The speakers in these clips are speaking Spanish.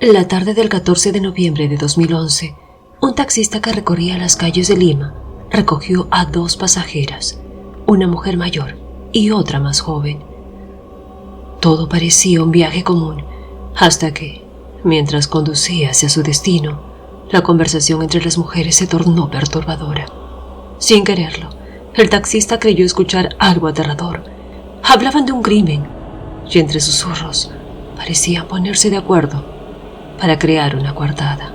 La tarde del 14 de noviembre de 2011, un taxista que recorría las calles de Lima recogió a dos pasajeras, una mujer mayor y otra más joven. Todo parecía un viaje común, hasta que, mientras conducía hacia su destino, la conversación entre las mujeres se tornó perturbadora. Sin quererlo, el taxista creyó escuchar algo aterrador. Hablaban de un crimen, y entre susurros parecían ponerse de acuerdo para crear una coartada.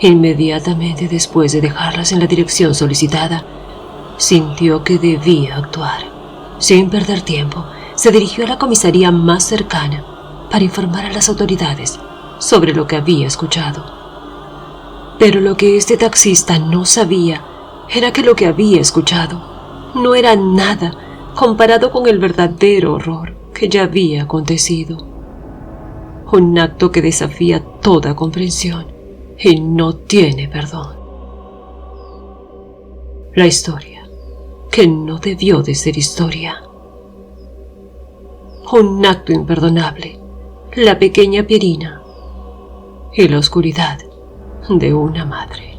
Inmediatamente después de dejarlas en la dirección solicitada, sintió que debía actuar. Sin perder tiempo, se dirigió a la comisaría más cercana para informar a las autoridades sobre lo que había escuchado. Pero lo que este taxista no sabía era que lo que había escuchado no era nada comparado con el verdadero horror que ya había acontecido. Un acto que desafía toda comprensión y no tiene perdón. La historia que no debió de ser historia. Un acto imperdonable, la pequeña Pierina y la oscuridad de una madre.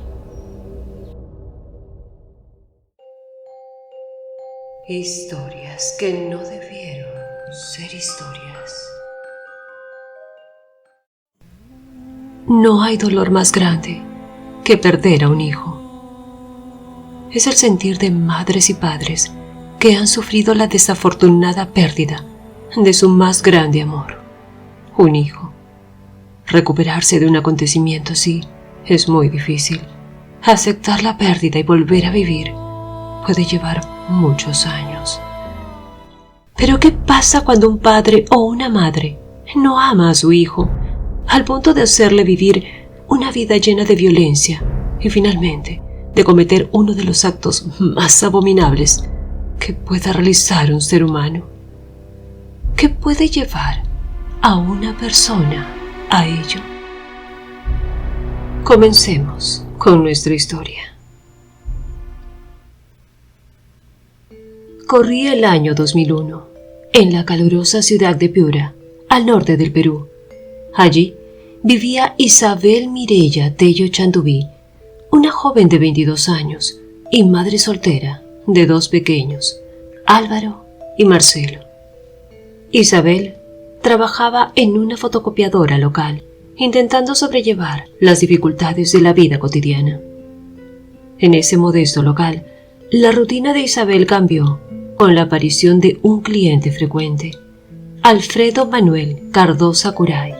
Historias que no debieron ser historias. No hay dolor más grande que perder a un hijo. Es el sentir de madres y padres que han sufrido la desafortunada pérdida de su más grande amor, un hijo. Recuperarse de un acontecimiento así es muy difícil. Aceptar la pérdida y volver a vivir puede llevar muchos años. Pero ¿qué pasa cuando un padre o una madre no ama a su hijo al punto de hacerle vivir una vida llena de violencia y finalmente de cometer uno de los actos más abominables que pueda realizar un ser humano? ¿Qué puede llevar a una persona a ello? Comencemos con nuestra historia. Corría el año 2001, en la calurosa ciudad de Piura, al norte del Perú. Allí vivía Isabel Mireya Tello Chanduví, una joven de 22 años y madre soltera de dos pequeños, Álvaro y Marcelo. Isabel trabajaba en una fotocopiadora local, intentando sobrellevar las dificultades de la vida cotidiana. En ese modesto local, la rutina de Isabel cambió con la aparición de un cliente frecuente, Alfredo Manuel Cardosa Curay.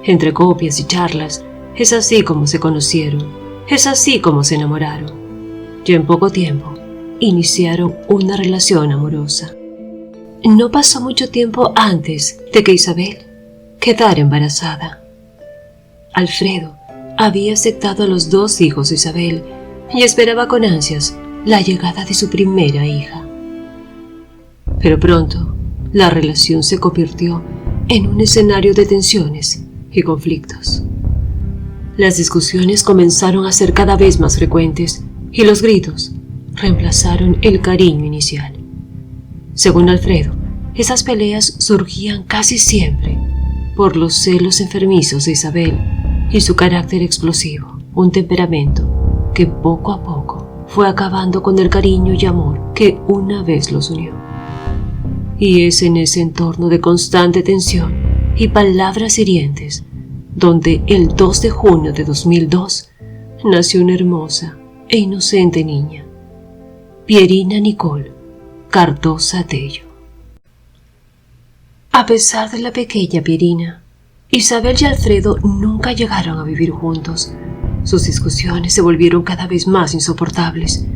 Entre copias y charlas, es así como se conocieron, es así como se enamoraron. Y en poco tiempo, iniciaron una relación amorosa. No pasó mucho tiempo antes de que Isabel quedara embarazada. Alfredo había aceptado a los dos hijos de Isabel y esperaba con ansias la llegada de su primera hija. Pero pronto, la relación se convirtió en un escenario de tensiones y conflictos. Las discusiones comenzaron a ser cada vez más frecuentes y los gritos reemplazaron el cariño inicial. Según Alfredo, esas peleas surgían casi siempre por los celos enfermizos de Isabel y su carácter explosivo, un temperamento que poco a poco fue acabando con el cariño y amor que una vez los unió. Y es en ese entorno de constante tensión y palabras hirientes donde el 2 de junio de 2002 nació una hermosa e inocente niña, Pierina Nicole Cardosa Tello. A pesar de la pequeña Pierina, Isabel y Alfredo nunca llegaron a vivir juntos. Sus discusiones se volvieron cada vez más insoportables.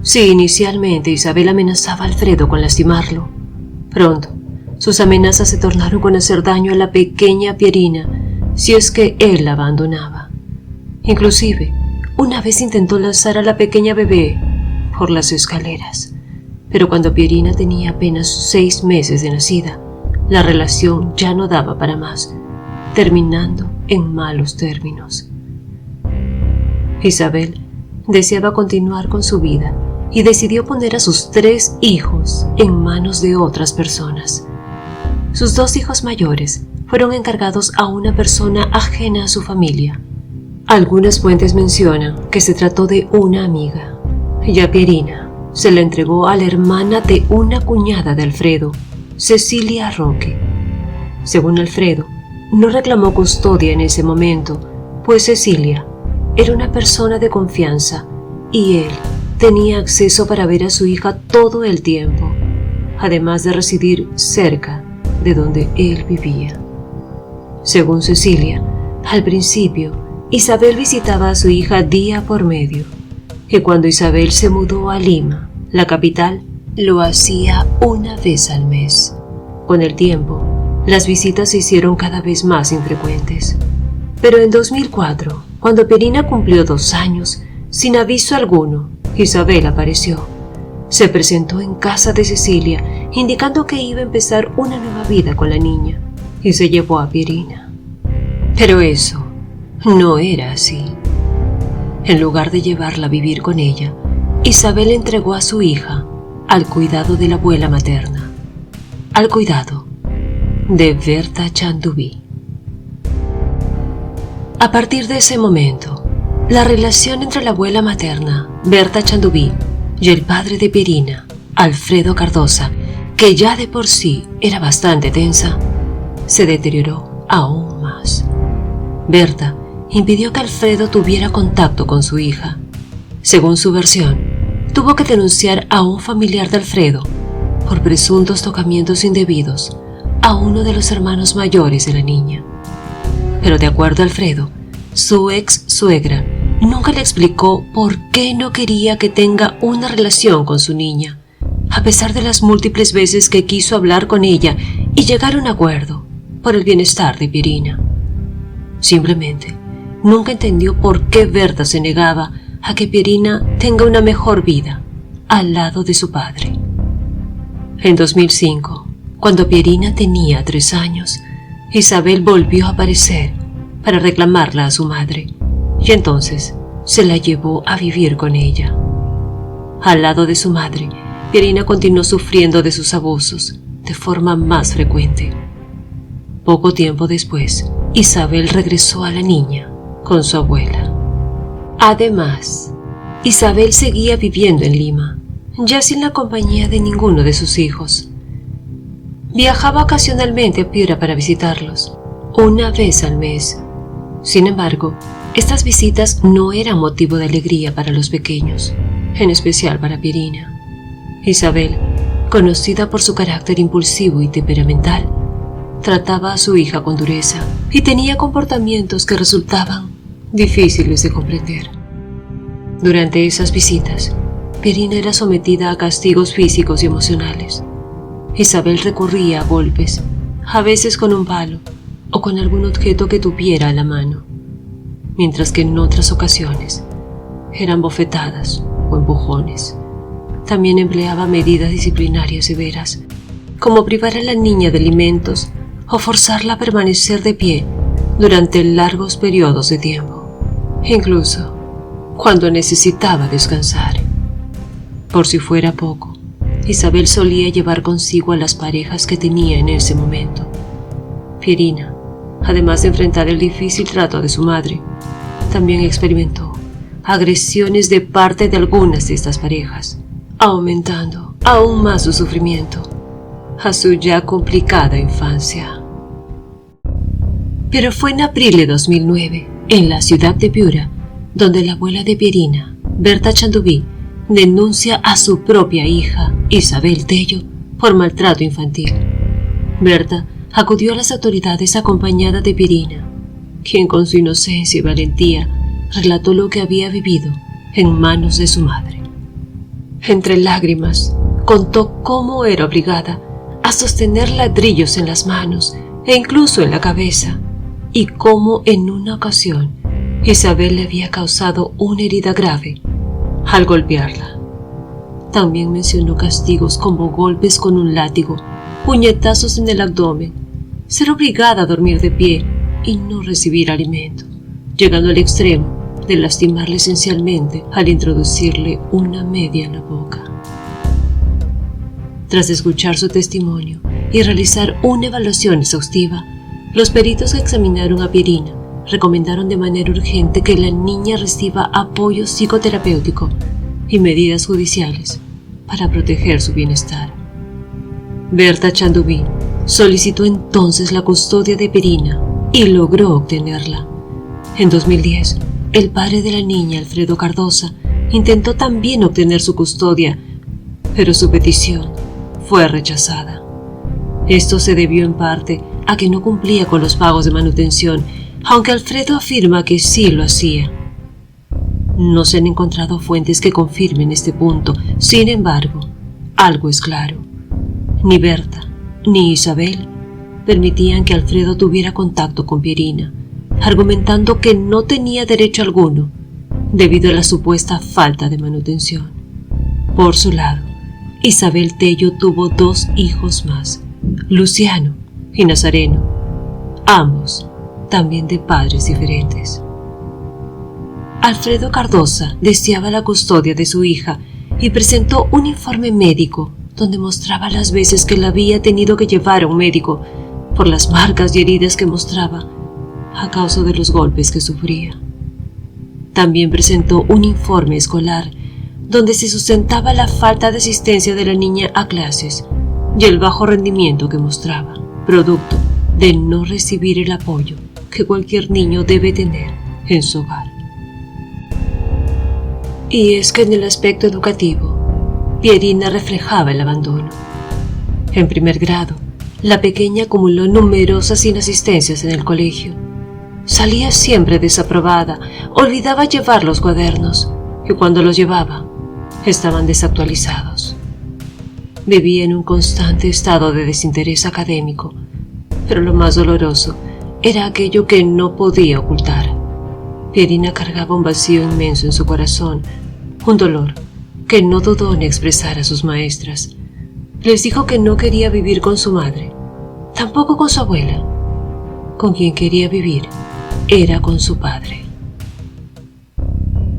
Si inicialmente Isabel amenazaba a Alfredo con lastimarlo, pronto sus amenazas se tornaron con hacer daño a la pequeña Pierina si es que él la abandonaba. Inclusive, una vez intentó lanzar a la pequeña bebé por las escaleras, pero cuando Pierina tenía apenas 6 meses de nacida, la relación ya no daba para más, terminando en malos términos. Isabel deseaba continuar con su vida y decidió poner a sus 3 hijos en manos de otras personas. Sus 2 hijos mayores, fueron encargados a una persona ajena a su familia. Algunas fuentes mencionan que se trató de una amiga, y a Pierina se la entregó a la hermana de una cuñada de Alfredo, Cecilia Roque. Según Alfredo, no reclamó custodia en ese momento, pues Cecilia era una persona de confianza y él tenía acceso para ver a su hija todo el tiempo, además de residir cerca de donde él vivía. Según Cecilia, al principio, Isabel visitaba a su hija día por medio, y cuando Isabel se mudó a Lima, la capital, lo hacía una vez al mes. Con el tiempo, las visitas se hicieron cada vez más infrecuentes. Pero en 2004, cuando Pierina cumplió 2 años, sin aviso alguno, Isabel apareció. Se presentó en casa de Cecilia, indicando que iba a empezar una nueva vida con la niña, y se llevó a Pierina. Pero eso no era así. En lugar de llevarla a vivir con ella, Isabel entregó a su hija al cuidado de la abuela materna, al cuidado de Berta Chanduví. A partir de ese momento, la relación entre la abuela materna, Berta Chanduví, y el padre de Pierina, Alfredo Cardosa, que ya de por sí era bastante tensa, se deterioró aún más. Berta impidió que Alfredo tuviera contacto con su hija. Según su versión, tuvo que denunciar a un familiar de Alfredo por presuntos tocamientos indebidos a uno de los hermanos mayores de la niña. Pero de acuerdo a Alfredo, su ex suegra nunca le explicó por qué no quería que tenga una relación con su niña, a pesar de las múltiples veces que quiso hablar con ella y llegar a un acuerdo por el bienestar de Pierina. Simplemente nunca entendió por qué Berta se negaba a que Pierina tenga una mejor vida al lado de su padre. En 2005, cuando Pierina tenía 3 años, Isabel volvió a aparecer para reclamarla a su madre, y entonces se la llevó a vivir con ella. Al lado de su madre, Pierina continuó sufriendo de sus abusos de forma más frecuente. Poco tiempo después, Isabel regresó a la niña con su abuela. Además, Isabel seguía viviendo en Lima, ya sin la compañía de ninguno de sus hijos. Viajaba ocasionalmente a Piura para visitarlos, una vez al mes. Sin embargo, estas visitas no eran motivo de alegría para los pequeños, en especial para Pierina. Isabel, conocida por su carácter impulsivo y temperamental, trataba a su hija con dureza y tenía comportamientos que resultaban difíciles de comprender. Durante esas visitas, Pierina era sometida a castigos físicos y emocionales. Isabel recurría a golpes, a veces con un palo o con algún objeto que tuviera a la mano, mientras que en otras ocasiones eran bofetadas o empujones. También empleaba medidas disciplinarias severas, como privar a la niña de alimentos o forzarla a permanecer de pie durante largos periodos de tiempo, incluso cuando necesitaba descansar. Por si fuera poco, Isabel solía llevar consigo a las parejas que tenía en ese momento. Pierina, además de enfrentar el difícil trato de su madre, también experimentó agresiones de parte de algunas de estas parejas, aumentando aún más su sufrimiento a su ya complicada infancia. Pero fue en abril de 2009, en la ciudad de Piura, donde la abuela de Pierina, Berta Chanduví, denuncia a su propia hija, Isabel Tello, por maltrato infantil. Berta acudió a las autoridades acompañada de Pierina, quien con su inocencia y valentía relató lo que había vivido en manos de su madre. Entre lágrimas, contó cómo era obligada a sostener ladrillos en las manos e incluso en la cabeza, y cómo en una ocasión Isabel le había causado una herida grave al golpearla. También mencionó castigos como golpes con un látigo, puñetazos en el abdomen, ser obligada a dormir de pie y no recibir alimento, llegando al extremo de lastimarle esencialmente al introducirle una media en la boca. Tras escuchar su testimonio y realizar una evaluación exhaustiva, Los peritos que examinaron a Pierina recomendaron de manera urgente que la niña reciba apoyo psicoterapéutico y medidas judiciales para proteger su bienestar. Berta Chanduví solicitó entonces la custodia de Pierina y logró obtenerla. En 2010, el padre de la niña, Alfredo Cardosa, intentó también obtener su custodia, pero su petición fue rechazada. Esto se debió en parte a que no cumplía con los pagos de manutención, aunque Alfredo afirma que sí lo hacía. No se han encontrado fuentes que confirmen este punto. Sin embargo, algo es claro. Ni Berta ni Isabel permitían que Alfredo tuviera contacto con Pierina, argumentando que no tenía derecho alguno debido a la supuesta falta de manutención. Por su lado, Isabel Tello tuvo 2 hijos más, Luciano y Nazareno, ambos también de padres diferentes. Alfredo Cardosa deseaba la custodia de su hija y presentó un informe médico donde mostraba las veces que la había tenido que llevar a un médico por las marcas y heridas que mostraba a causa de los golpes que sufría. También presentó un informe escolar donde se sustentaba la falta de asistencia de la niña a clases y el bajo rendimiento que mostraba, producto de no recibir el apoyo que cualquier niño debe tener en su hogar. Y es que en el aspecto educativo, Pierina reflejaba el abandono. En primer grado, la pequeña acumuló numerosas inasistencias en el colegio. Salía siempre desaprobada, olvidaba llevar los cuadernos y cuando los llevaba, estaban desactualizados. Vivía en un constante estado de desinterés académico, pero lo más doloroso era aquello que no podía ocultar. Pierina cargaba un vacío inmenso en su corazón, un dolor que no dudó en expresar a sus maestras. Les dijo que no quería vivir con su madre, tampoco con su abuela. Con quien quería vivir era con su padre.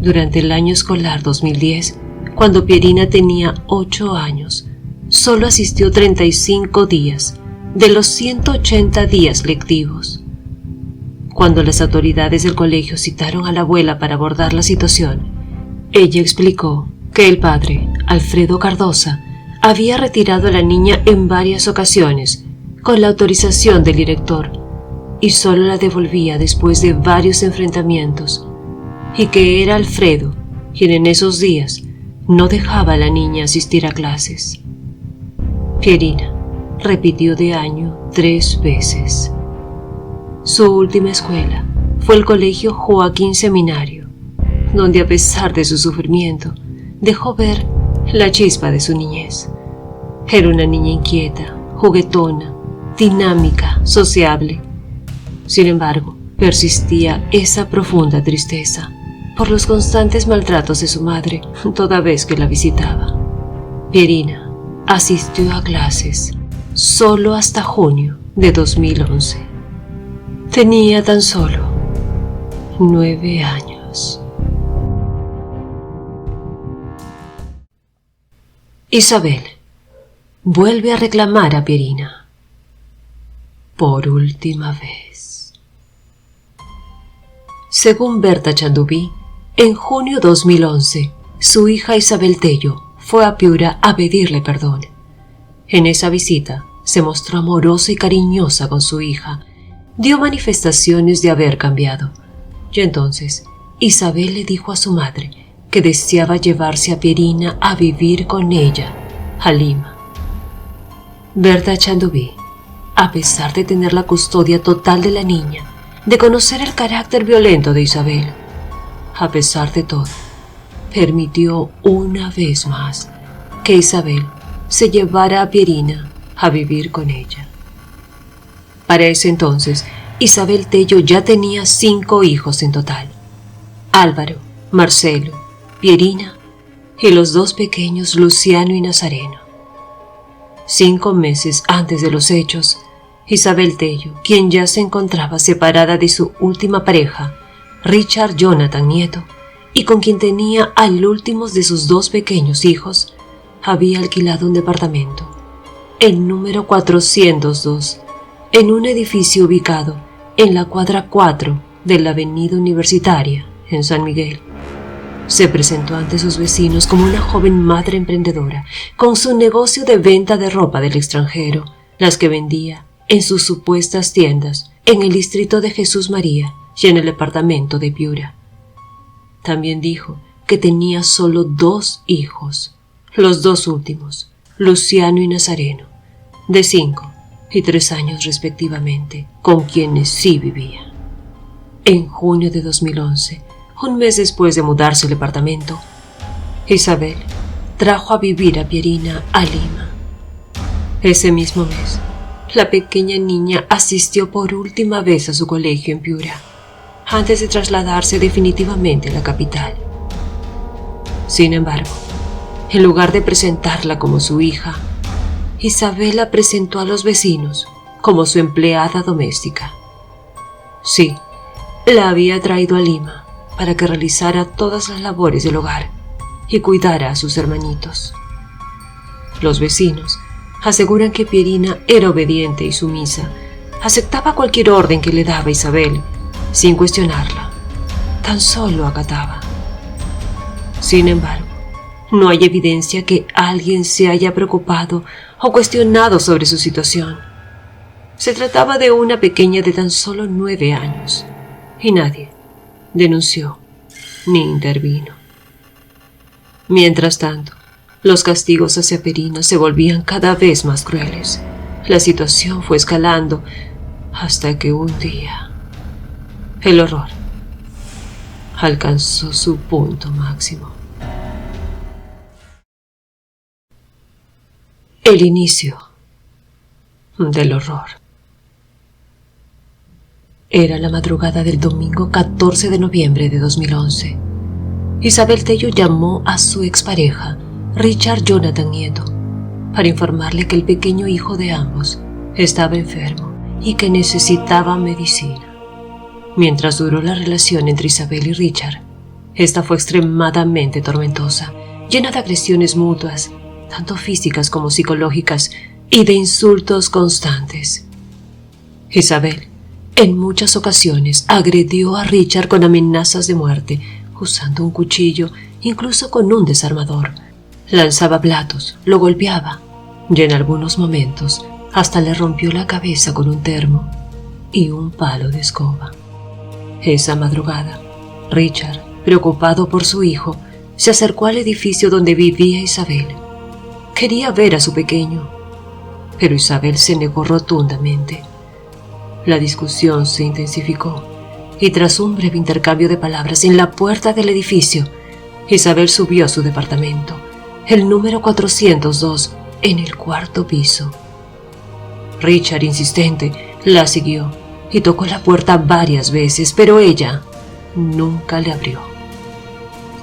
Durante el año escolar 2010, cuando Pierina tenía 8 años, solo asistió 35 días de los 180 días lectivos. Cuando las autoridades del colegio citaron a la abuela para abordar la situación, ella explicó que el padre, Alfredo Cardosa, había retirado a la niña en varias ocasiones con la autorización del director y solo la devolvía después de varios enfrentamientos, y que era Alfredo quien en esos días no dejaba a la niña asistir a clases. Pierina repitió de año 3 veces. Su última escuela fue el colegio Joaquín Seminario, donde a pesar de su sufrimiento, dejó ver la chispa de su niñez. Era una niña inquieta, juguetona, dinámica, sociable. Sin embargo, persistía esa profunda tristeza por los constantes maltratos de su madre toda vez que la visitaba. Pierina asistió a clases solo hasta junio de 2011. Tenía tan solo 9 años. Isabel vuelve a reclamar a Pierina por última vez. Según Berta Chanduví, en junio 2011, su hija Isabel Tello fue a Piura a pedirle perdón. En esa visita se mostró amorosa y cariñosa con su hija, dio manifestaciones de haber cambiado, y entonces Isabel le dijo a su madre que deseaba llevarse a Pierina a vivir con ella a Lima. Berta Chanduví, a pesar de tener la custodia total de la niña, de conocer el carácter violento de Isabel, a pesar de todo, permitió una vez más que Isabel se llevara a Pierina a vivir con ella. Para ese entonces, Isabel Tello ya tenía 5 hijos en total: Álvaro, Marcelo, Pierina y los 2 pequeños Luciano y Nazareno. 5 meses antes de los hechos, Isabel Tello, quien ya se encontraba separada de su última pareja, Richard Jonathan Nieto, y con quien tenía al último de sus 2 pequeños hijos, había alquilado un departamento, el número 402, en un edificio ubicado en la cuadra 4 de la avenida Universitaria, en San Miguel. Se presentó ante sus vecinos como una joven madre emprendedora, con su negocio de venta de ropa del extranjero, las que vendía en sus supuestas tiendas en el distrito de Jesús María y en el departamento de Piura. También dijo que tenía solo 2 hijos, los 2 últimos, Luciano y Nazareno, de 5 y 3 años respectivamente, con quienes sí vivía. En junio de 2011, un mes después de mudarse al departamento, Isabel trajo a vivir a Pierina a Lima. Ese mismo mes, la pequeña niña asistió por última vez a su colegio en Piura, antes de trasladarse definitivamente a la capital. Sin embargo, en lugar de presentarla como su hija, Isabel la presentó a los vecinos como su empleada doméstica. Sí, la había traído a Lima para que realizara todas las labores del hogar y cuidara a sus hermanitos. Los vecinos aseguran que Pierina era obediente y sumisa, aceptaba cualquier orden que le daba Isabel, sin cuestionarla, tan solo acataba. Sin embargo, no hay evidencia que alguien se haya preocupado o cuestionado sobre su situación. Se trataba de una pequeña de tan solo 9 años, y nadie denunció ni intervino. Mientras tanto, los castigos hacia Pierina se volvían cada vez más crueles. La situación fue escalando hasta que un día el horror alcanzó su punto máximo. El inicio del horror. Era la madrugada del domingo 14 de noviembre de 2011. Isabel Tello llamó a su expareja, Richard Jonathan Nieto, para informarle que el pequeño hijo de ambos estaba enfermo y que necesitaba medicina. Mientras duró la relación entre Isabel y Richard, esta fue extremadamente tormentosa, llena de agresiones mutuas, tanto físicas como psicológicas, y de insultos constantes. Isabel, en muchas ocasiones, agredió a Richard con amenazas de muerte, usando un cuchillo, incluso con un desarmador. Lanzaba platos, lo golpeaba, y en algunos momentos hasta le rompió la cabeza con un termo y un palo de escoba. Esa madrugada, Richard, preocupado por su hijo, se acercó al edificio donde vivía Isabel. Quería ver a su pequeño, pero Isabel se negó rotundamente. La discusión se intensificó y tras un breve intercambio de palabras en la puerta del edificio, Isabel subió a su departamento, el número 402, en el 4º piso. Richard, insistente, la siguió y tocó la puerta varias veces, pero ella nunca le abrió.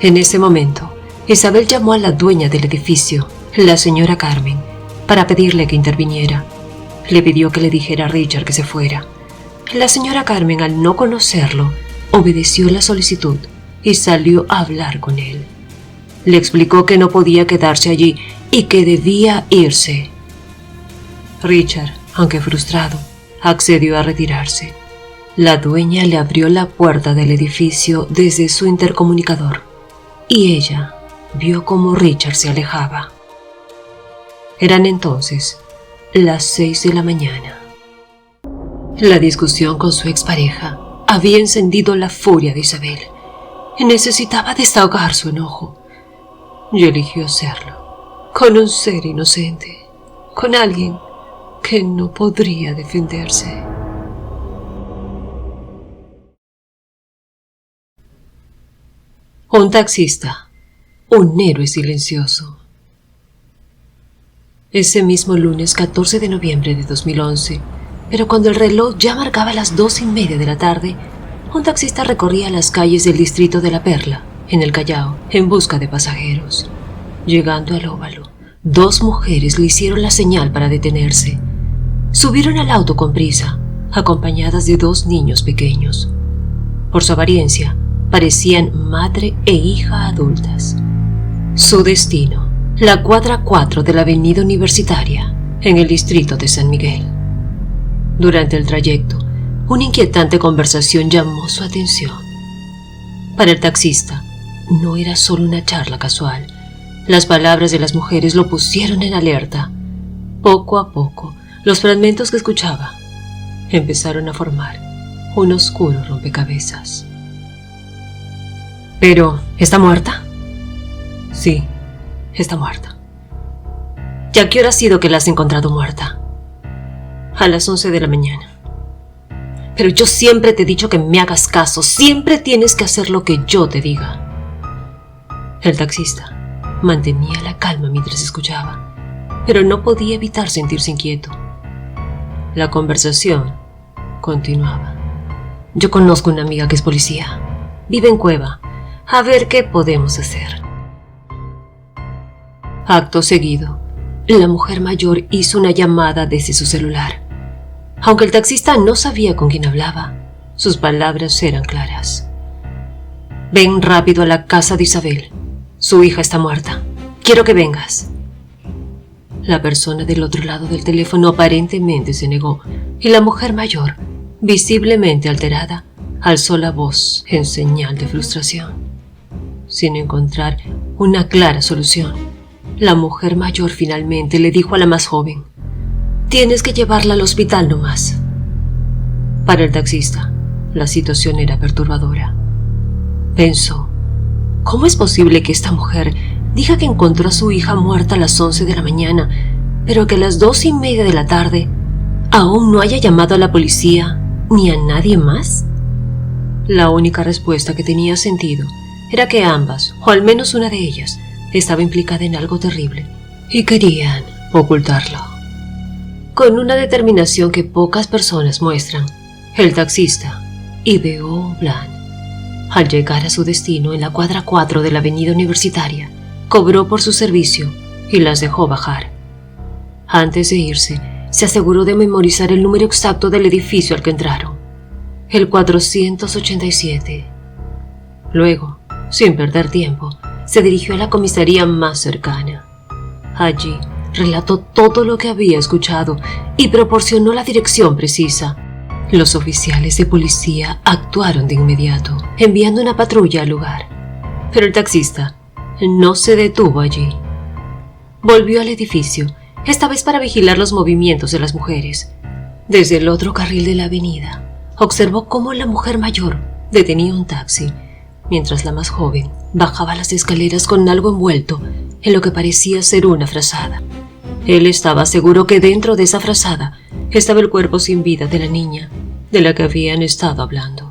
En ese momento, Isabel llamó a la dueña del edificio, la señora Carmen, para pedirle que interviniera. Le pidió que le dijera a Richard que se fuera. La señora Carmen, al no conocerlo, obedeció la solicitud y salió a hablar con él. Le explicó que no podía quedarse allí y que debía irse. Richard, aunque frustrado, accedió a retirarse. La dueña le abrió la puerta del edificio desde su intercomunicador y ella vio cómo Richard se alejaba. Eran entonces las 6 de la mañana. La discusión con su expareja había encendido la furia de Isabel. Necesitaba desahogar su enojo y eligió hacerlo con un ser inocente, con alguien que no podría defenderse. Un taxista, un héroe silencioso. Ese mismo lunes 14 de noviembre de 2011, pero cuando el reloj ya marcaba las 2:30 de la tarde, un taxista recorría las calles del distrito de La Perla, en el Callao, en busca de pasajeros. Llegando al óvalo, 2 mujeres le hicieron la señal para detenerse. Subieron al auto con prisa, acompañadas de 2 niños pequeños. Por su apariencia, parecían madre e hija adultas. Su destino, la cuadra 4 de la avenida Universitaria, en el distrito de San Miguel. Durante el trayecto, una inquietante conversación llamó su atención. Para el taxista, no era solo una charla casual. Las palabras de las mujeres lo pusieron en alerta. Poco a poco, los fragmentos que escuchaba empezaron a formar un oscuro rompecabezas. ¿Pero está muerta? Sí, está muerta. ¿Y a qué hora ha sido que la has encontrado muerta? A las 11 de la mañana. Pero yo siempre te he dicho que me hagas caso. Siempre tienes que hacer lo que yo te diga. El taxista mantenía la calma mientras escuchaba, pero no podía evitar sentirse inquieto. La conversación continuaba. Yo conozco una amiga que es policía. Vive en Cueva. A ver qué podemos hacer. Acto seguido, la mujer mayor hizo una llamada desde su celular. Aunque el taxista no sabía con quién hablaba, sus palabras eran claras. Ven rápido a la casa de Isabel. Su hija está muerta. Quiero que vengas. La persona del otro lado del teléfono aparentemente se negó y la mujer mayor, visiblemente alterada, alzó la voz en señal de frustración. Sin encontrar una clara solución, la mujer mayor finalmente le dijo a la más joven: «Tienes que llevarla al hospital nomás». Para el taxista, la situación era perturbadora. Pensó: ¿cómo es posible que esta mujer diga que encontró a su hija muerta a las 11 de la mañana, pero que a las 2:30 de la tarde aún no haya llamado a la policía ni a nadie más? La única respuesta que tenía sentido era que ambas, o al menos una de ellas, estaba implicada en algo terrible y querían ocultarlo. Con una determinación que pocas personas muestran, el taxista ideó un plan. Al llegar a su destino en la cuadra 4 de la avenida Universitaria, cobró por su servicio y las dejó bajar. Antes de irse, se aseguró de memorizar el número exacto del edificio al que entraron: el 487. Luego, sin perder tiempo, se dirigió a la comisaría más cercana. Allí, relató todo lo que había escuchado y proporcionó la dirección precisa. Los oficiales de policía actuaron de inmediato, enviando una patrulla al lugar. Pero el taxista no se detuvo allí. Volvió al edificio, esta vez para vigilar los movimientos de las mujeres. Desde el otro carril de la avenida, observó cómo la mujer mayor detenía un taxi, mientras la más joven bajaba las escaleras con algo envuelto en lo que parecía ser una frazada. Él estaba seguro que dentro de esa frazada estaba el cuerpo sin vida de la niña de la que habían estado hablando.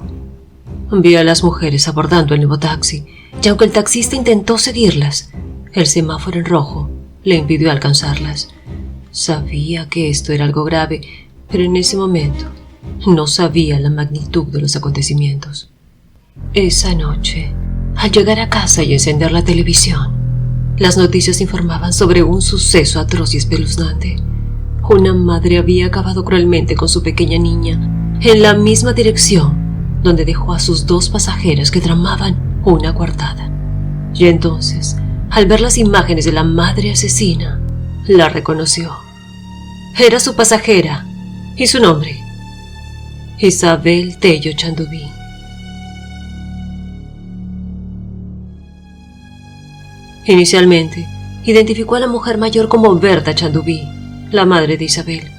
Vio a las mujeres abordando el nuevo taxi, y aunque el taxista intentó seguirlas, el semáforo en rojo le impidió alcanzarlas. Sabía que esto era algo grave, pero en ese momento no sabía la magnitud de los acontecimientos. Esa noche, al llegar a casa y encender la televisión, las noticias informaban sobre un suceso atroz y espeluznante. Una madre había acabado cruelmente con su pequeña niña en la misma dirección donde dejó a sus 2 pasajeras que tramaban una coartada. Y entonces, al ver las imágenes de la madre asesina, la reconoció. Era su pasajera y su nombre: Isabel Tello Chandubí. Inicialmente, identificó a la mujer mayor como Berta Chandubí, la madre de Isabel,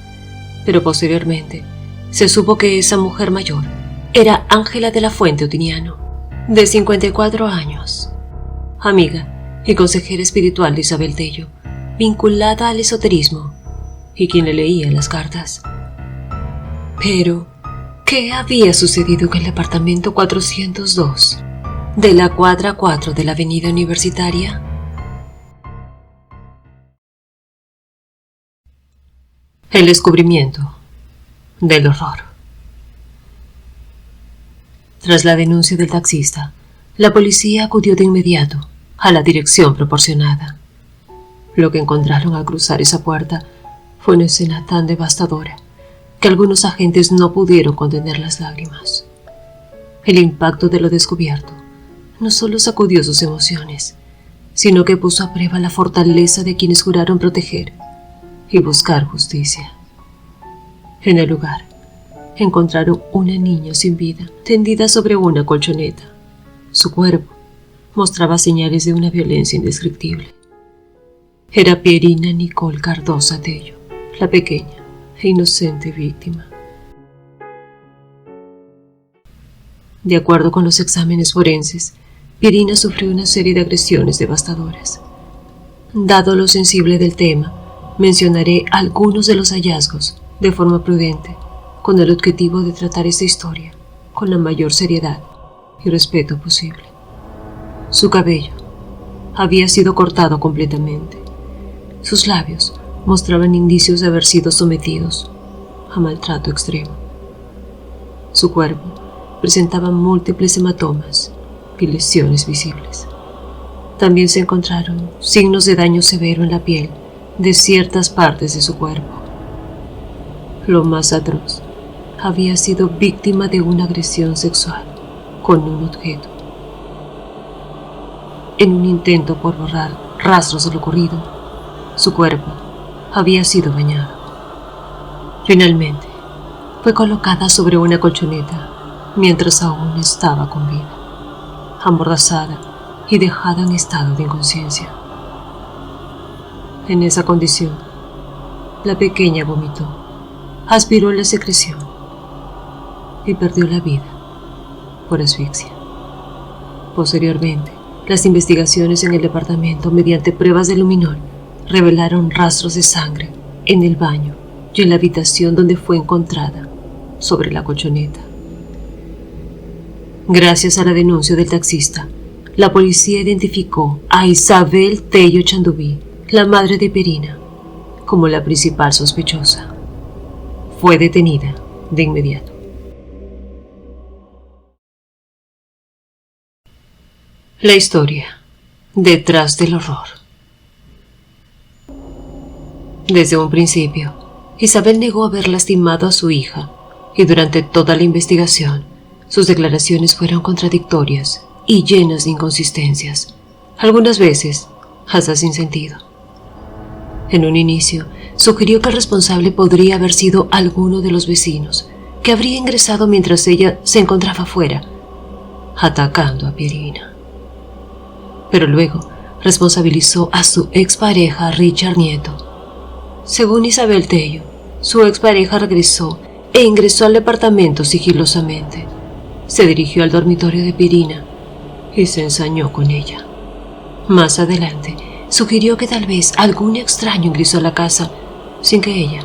pero posteriormente se supo que esa mujer mayor era Ángela de la Fuente Otiniano, de 54 años, amiga y consejera espiritual de Isabel Tello, vinculada al esoterismo y quien le leía las cartas. Pero, ¿qué había sucedido en el apartamento 402 de la cuadra 4 de la avenida Universitaria? El descubrimiento del horror. Tras la denuncia del taxista, la policía acudió de inmediato a la dirección proporcionada. Lo que encontraron al cruzar esa puerta fue una escena tan devastadora que algunos agentes no pudieron contener las lágrimas. El impacto de lo descubierto no solo sacudió sus emociones, sino que puso a prueba la fortaleza de quienes juraron proteger y buscar justicia. En el lugar, encontraron una niña sin vida, tendida sobre una colchoneta. Su cuerpo mostraba señales de una violencia indescriptible. Era Pierina Nicole Cardosa Tello, la pequeña e inocente víctima. De acuerdo con los exámenes forenses, Pierina sufrió una serie de agresiones devastadoras. Dado lo sensible del tema, mencionaré algunos de los hallazgos de forma prudente, con el objetivo de tratar esta historia con la mayor seriedad y respeto posible. Su cabello había sido cortado completamente. Sus labios mostraban indicios de haber sido sometidos a maltrato extremo. Su cuerpo presentaba múltiples hematomas y lesiones visibles. También se encontraron signos de daño severo en la piel de ciertas partes de su cuerpo. Lo más atroz, había sido víctima de una agresión sexual con un objeto. En un intento por borrar rastros de lo ocurrido, su cuerpo había sido bañado. Finalmente, fue colocada sobre una colchoneta mientras aún estaba con vida, amordazada y dejada en estado de inconsciencia. En esa condición, la pequeña vomitó, aspiró la secreción y perdió la vida por asfixia. Posteriormente, las investigaciones en el departamento mediante pruebas de luminol revelaron rastros de sangre en el baño y en la habitación donde fue encontrada, sobre la colchoneta. Gracias a la denuncia del taxista, la policía identificó a Isabel Tello Chandubí, la madre de Pierina, como la principal sospechosa. Fue detenida de inmediato. La historia detrás del horror. Desde un principio, Isabel negó haber lastimado a su hija y durante toda la investigación, sus declaraciones fueron contradictorias y llenas de inconsistencias, algunas veces hasta sin sentido. En un inicio, sugirió que el responsable podría haber sido alguno de los vecinos, que habría ingresado mientras ella se encontraba fuera, atacando a Pierina. Pero luego responsabilizó a su expareja Richard Nieto. Según Isabel Tello, su expareja regresó e ingresó al departamento sigilosamente. Se dirigió al dormitorio de Pierina y se ensañó con ella. Más adelante, sugirió que tal vez algún extraño ingresó a la casa sin que ella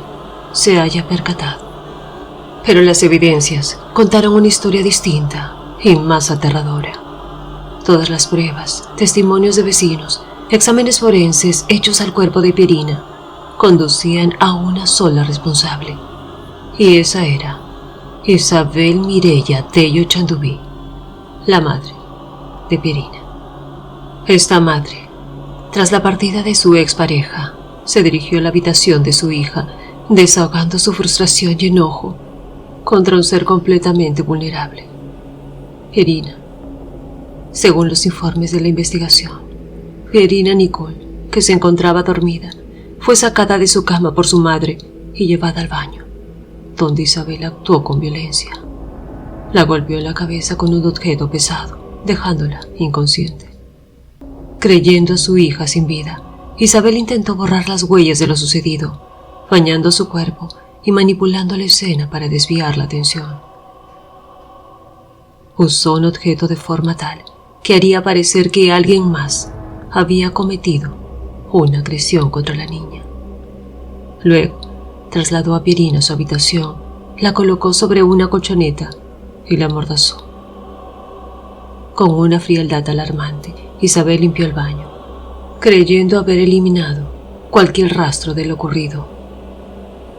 se haya percatado. Pero las evidencias contaron una historia distinta y más aterradora. Todas las pruebas, testimonios de vecinos, exámenes forenses hechos al cuerpo de Pierina conducían a una sola responsable, y esa era Isabel Mireya Tello Chandubí, la madre de Pierina. Esta madre, tras la partida de su expareja, se dirigió a la habitación de su hija, desahogando su frustración y enojo contra un ser completamente vulnerable, Pierina. Según los informes de la investigación, Pierina Nicole, que se encontraba dormida, fue sacada de su cama por su madre y llevada al baño, donde Isabel actuó con violencia. La golpeó en la cabeza con un objeto pesado, dejándola inconsciente. Creyendo a su hija sin vida, Isabel intentó borrar las huellas de lo sucedido, bañando su cuerpo y manipulando la escena para desviar la atención. Usó un objeto de forma tal que haría parecer que alguien más había cometido una agresión contra la niña. Luego, trasladó a Pierina a su habitación, la colocó sobre una colchoneta y la amordazó. Con una frialdad alarmante, Isabel limpió el baño, creyendo haber eliminado cualquier rastro de lo ocurrido.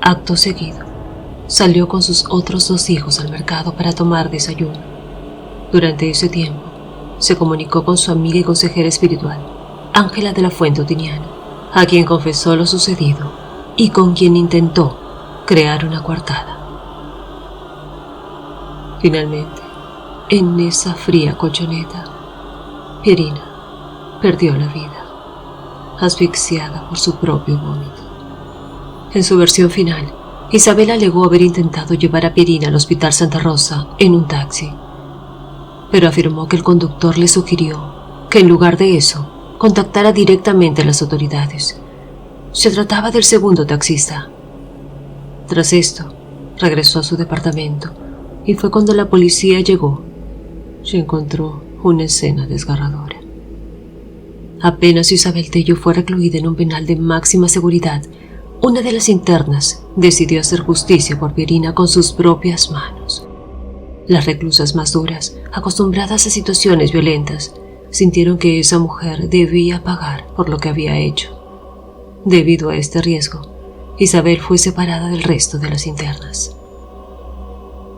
Acto seguido, salió con sus otros 2 hijos al mercado para tomar desayuno. Durante ese tiempo, se comunicó con su amiga y consejera espiritual, Ángela de la Fuente Otiniano, a quien confesó lo sucedido y con quien intentó crear una coartada. Finalmente, en esa fría colchoneta, Pierina perdió la vida, asfixiada por su propio vómito. En su versión final, Isabel alegó haber intentado llevar a Pierina al Hospital Santa Rosa en un taxi, pero afirmó que el conductor le sugirió que en lugar de eso contactara directamente a las autoridades. Se trataba del segundo taxista. Tras esto, regresó a su departamento y fue cuando la policía llegó. Se encontró una escena desgarradora. Apenas Isabel Tello fue recluida en un penal de máxima seguridad, una de las internas decidió hacer justicia por Pierina con sus propias manos. Las reclusas más duras, acostumbradas a situaciones violentas, sintieron que esa mujer debía pagar por lo que había hecho. Debido a este riesgo, Isabel fue separada del resto de las internas.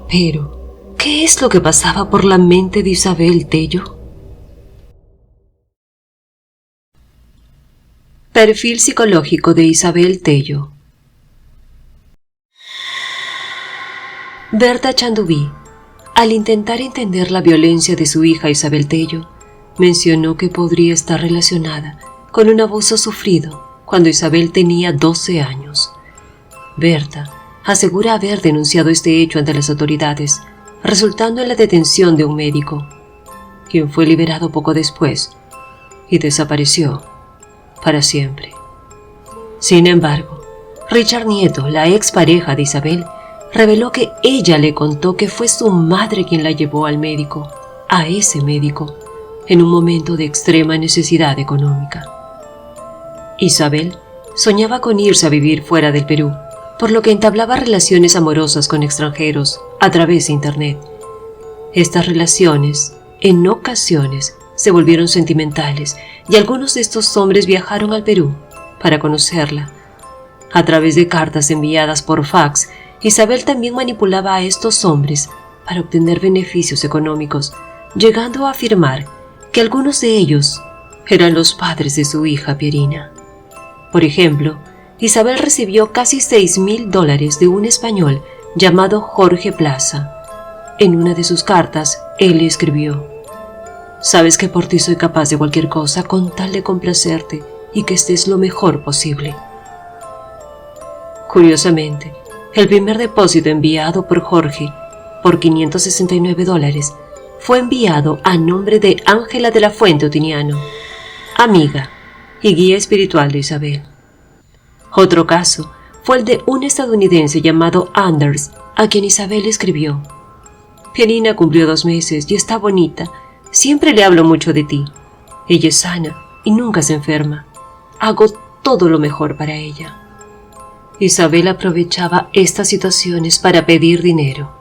Pero, ¿qué es lo que pasaba por la mente de Isabel Tello? Perfil psicológico de Isabel Tello. Berta Chanduví, al intentar entender la violencia de su hija Isabel Tello, mencionó que podría estar relacionada con un abuso sufrido cuando Isabel tenía 12 años. Berta asegura haber denunciado este hecho ante las autoridades, resultando en la detención de un médico, quien fue liberado poco después y desapareció para siempre. Sin embargo, Richard Nieto, la expareja de Isabel, reveló que ella le contó que fue su madre quien la llevó al médico, a ese médico, en un momento de extrema necesidad económica. Isabel soñaba con irse a vivir fuera del Perú, por lo que entablaba relaciones amorosas con extranjeros a través de Internet. Estas relaciones, en ocasiones, se volvieron sentimentales y algunos de estos hombres viajaron al Perú para conocerla. A través de cartas enviadas por fax, Isabel también manipulaba a estos hombres para obtener beneficios económicos, llegando a afirmar que algunos de ellos eran los padres de su hija Pierina. Por ejemplo, Isabel recibió casi $6,000 de un español llamado Jorge Plaza. En una de sus cartas, él le escribió: «Sabes que por ti soy capaz de cualquier cosa con tal de complacerte y que estés lo mejor posible». Curiosamente, el primer depósito enviado por Jorge, por $569, fue enviado a nombre de Ángela de la Fuente Otiniano, amiga y guía espiritual de Isabel. Otro caso fue el de un estadounidense llamado Anders, a quien Isabel escribió: «Pierina cumplió 2 meses y está bonita. Siempre le hablo mucho de ti. Ella es sana y nunca se enferma. Hago todo lo mejor para ella». Isabel aprovechaba estas situaciones para pedir dinero,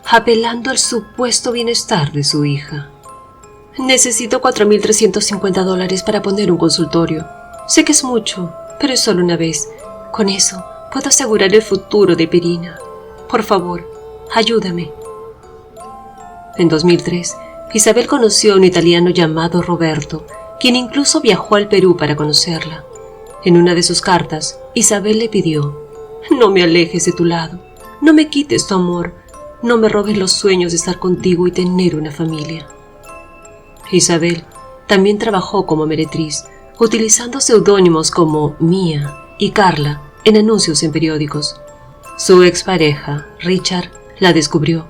apelando al supuesto bienestar de su hija. «Necesito $4,350 para poner un consultorio. Sé que es mucho, pero es solo una vez. Con eso puedo asegurar el futuro de Pierina. Por favor, ayúdame». En 2003, Isabel conoció a un italiano llamado Roberto, quien incluso viajó al Perú para conocerla. En una de sus cartas, Isabel le pidió: «No me alejes de tu lado, no me quites tu amor, no me robes los sueños de estar contigo y tener una familia». Isabel también trabajó como meretriz, utilizando seudónimos como Mía y Carla en anuncios en periódicos. Su expareja, Richard, la descubrió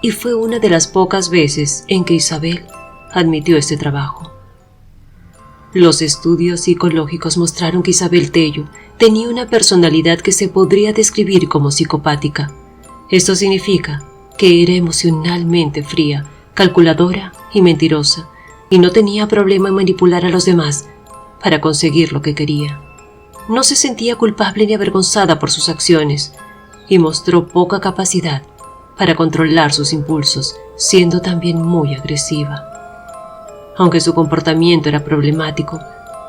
y fue una de las pocas veces en que Isabel admitió este trabajo. Los estudios psicológicos mostraron que Isabel Tello tenía una personalidad que se podría describir como psicopática. Esto significa que era emocionalmente fría, calculadora y mentirosa, y no tenía problema en manipular a los demás para conseguir lo que quería. No se sentía culpable ni avergonzada por sus acciones y mostró poca capacidad para controlar sus impulsos, siendo también muy agresiva. Aunque su comportamiento era problemático,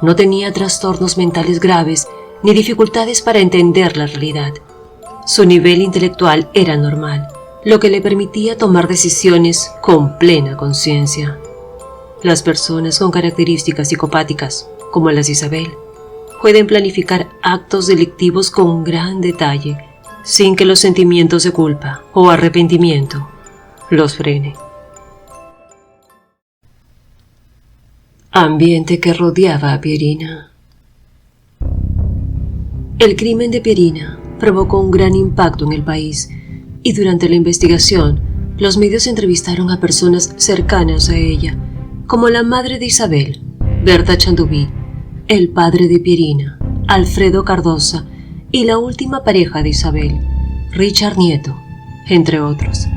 no tenía trastornos mentales graves ni dificultades para entender la realidad. Su nivel intelectual era normal, lo que le permitía tomar decisiones con plena conciencia. Las personas con características psicopáticas, como las de Isabel, pueden planificar actos delictivos con gran detalle, sin que los sentimientos de culpa o arrepentimiento los frene. Ambiente que rodeaba a Pierina. El crimen de Pierina provocó un gran impacto en el país y durante la investigación los medios entrevistaron a personas cercanas a ella, como la madre de Isabel, Berta Chanduví, el padre de Pierina, Alfredo Cardosa, y la última pareja de Isabel, Richard Nieto, entre otros.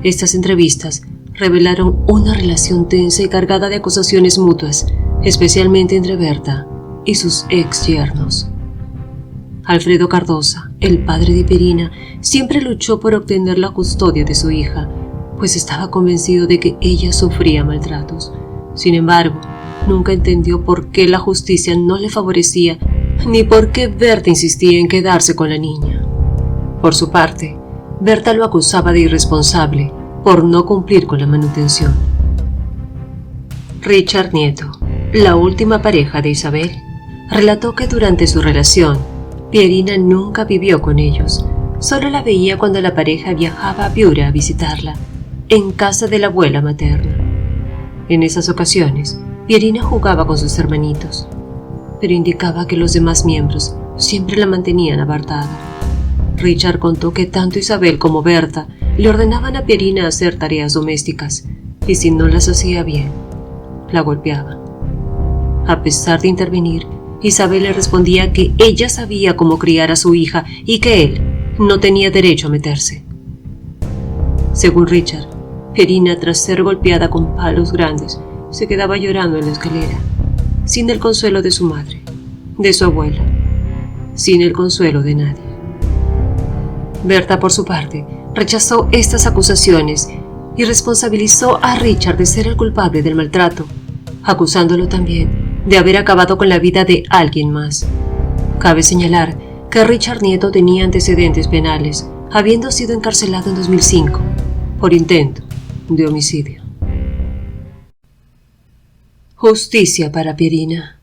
Estas entrevistas revelaron una relación tensa y cargada de acusaciones mutuas, especialmente entre Berta y sus ex yernos. Alfredo Cardosa, el padre de Pierina, siempre luchó por obtener la custodia de su hija, pues estaba convencido de que ella sufría maltratos. Sin embargo, nunca entendió por qué la justicia no le favorecía, ni por qué Berta insistía en quedarse con la niña. Por su parte, Berta lo acusaba de irresponsable por no cumplir con la manutención. Richard Nieto, la última pareja de Isabel, relató que durante su relación, Pierina nunca vivió con ellos, solo la veía cuando la pareja viajaba a Piura a visitarla, en casa de la abuela materna. En esas ocasiones, Pierina jugaba con sus hermanitos, pero indicaba que los demás miembros siempre la mantenían apartada. Richard contó que tanto Isabel como Berta le ordenaban a Pierina hacer tareas domésticas, y si no las hacía bien, la golpeaban. A pesar de intervenir, Isabel le respondía que ella sabía cómo criar a su hija y que él no tenía derecho a meterse. Según Richard, Pierina, tras ser golpeada con palos grandes, se quedaba llorando en la escalera, sin el consuelo de su madre, de su abuela, sin el consuelo de nadie. Berta, por su parte, rechazó estas acusaciones y responsabilizó a Richard de ser el culpable del maltrato, acusándolo también de haber acabado con la vida de alguien más. Cabe señalar que Richard Nieto tenía antecedentes penales, habiendo sido encarcelado en 2005 por intento de homicidio. Justicia para Pierina.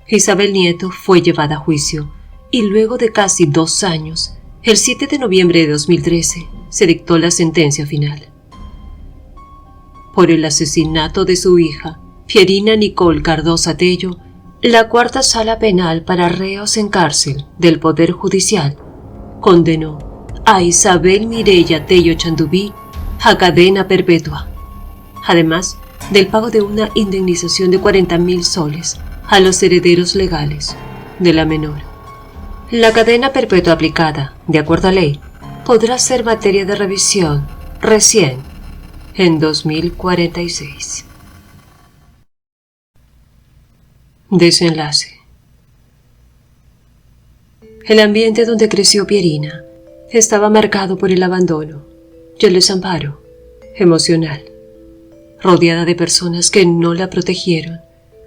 Isabel Nieto fue llevada a juicio y luego de casi 2 años, el 7 de noviembre de 2013, se dictó la sentencia final. Por el asesinato de su hija, Pierina Nicole Cardosa Tello, la Cuarta Sala Penal para Reos en Cárcel del Poder Judicial condenó a Isabel Mireya Tello Chanduví a cadena perpetua, además del pago de una indemnización de 40.000 soles a los herederos legales de la menor. La cadena perpetua aplicada, de acuerdo a ley, podrá ser materia de revisión recién en 2046. Desenlace. El ambiente donde creció Pierina estaba marcado por el abandono y el desamparo emocional. Rodeada de personas que no la protegieron,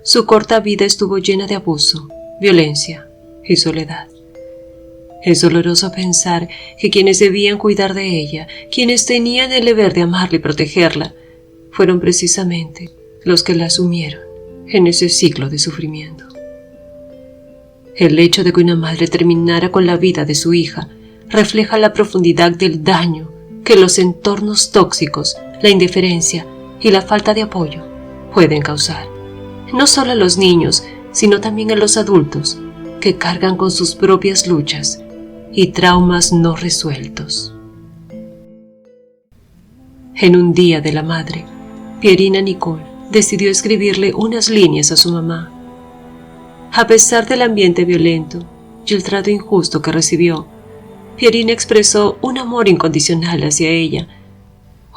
su corta vida estuvo llena de abuso, violencia y soledad. Es doloroso pensar que quienes debían cuidar de ella, quienes tenían el deber de amarla y protegerla, fueron precisamente los que la sumieron en ese ciclo de sufrimiento. El hecho de que una madre terminara con la vida de su hija refleja la profundidad del daño que los entornos tóxicos, la indiferencia y la falta de apoyo pueden causar, no solo a los niños, sino también a los adultos que cargan con sus propias luchas y traumas no resueltos. En un día de la madre, Pierina Nicole decidió escribirle unas líneas a su mamá. A pesar del ambiente violento y el trato injusto que recibió, Pierina expresó un amor incondicional hacia ella,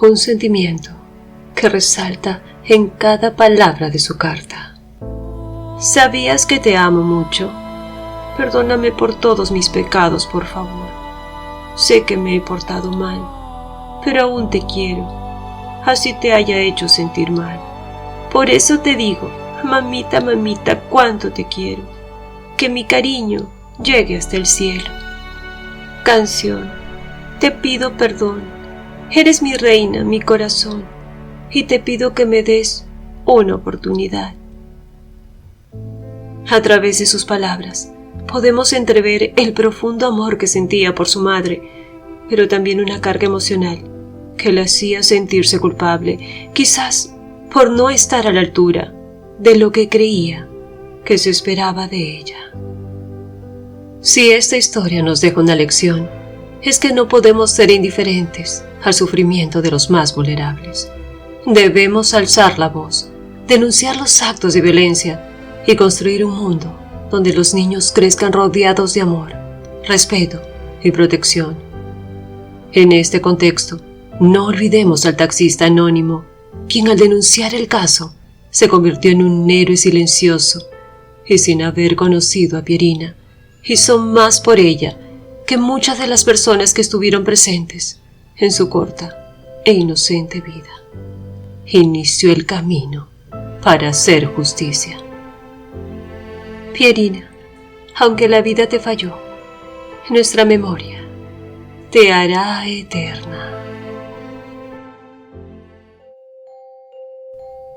un sentimiento que resalta en cada palabra de su carta. ¿Sabías que te amo mucho? Perdóname por todos mis pecados, por favor. Sé que me he portado mal, pero aún te quiero, así te haya hecho sentir mal. Por eso te digo, mamita, mamita, cuánto te quiero, que mi cariño llegue hasta el cielo. Canción, te pido perdón, eres mi reina, mi corazón, y te pido que me des una oportunidad. A través de sus palabras, podemos entrever el profundo amor que sentía por su madre, pero también una carga emocional que la hacía sentirse culpable, quizás por no estar a la altura de lo que creía que se esperaba de ella. Si esta historia nos deja una lección, es que no podemos ser indiferentes al sufrimiento de los más vulnerables. Debemos alzar la voz, denunciar los actos de violencia y construir un mundo donde los niños crezcan rodeados de amor, respeto y protección. En este contexto, no olvidemos al taxista anónimo, quien al denunciar el caso se convirtió en un héroe silencioso y sin haber conocido a Pierina, hizo más por ella que muchas de las personas que estuvieron presentes en su corta e inocente vida. Inició el camino para hacer justicia. Pierina, aunque la vida te falló, nuestra memoria te hará eterna.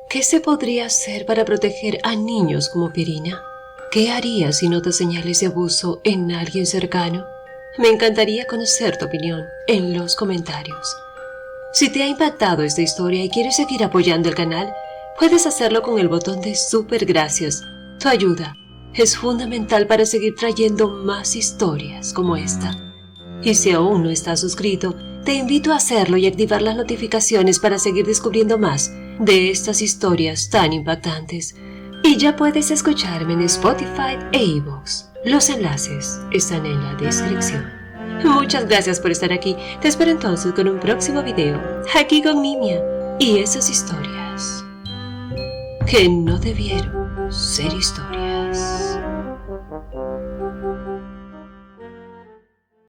¿Qué se podría hacer para proteger a niños como Pierina? ¿Qué harías si notas señales de abuso en alguien cercano? Me encantaría conocer tu opinión en los comentarios. Si te ha impactado esta historia y quieres seguir apoyando el canal, puedes hacerlo con el botón de super gracias. Tu ayuda es fundamental para seguir trayendo más historias como esta. Y si aún no estás suscrito, te invito a hacerlo y activar las notificaciones para seguir descubriendo más de estas historias tan impactantes. Y ya puedes escucharme en Spotify e iVoox. Los enlaces están en la descripción. Muchas gracias por estar aquí. Te espero entonces con un próximo video, aquí con Nimia y esas historias que no debieron ser historias.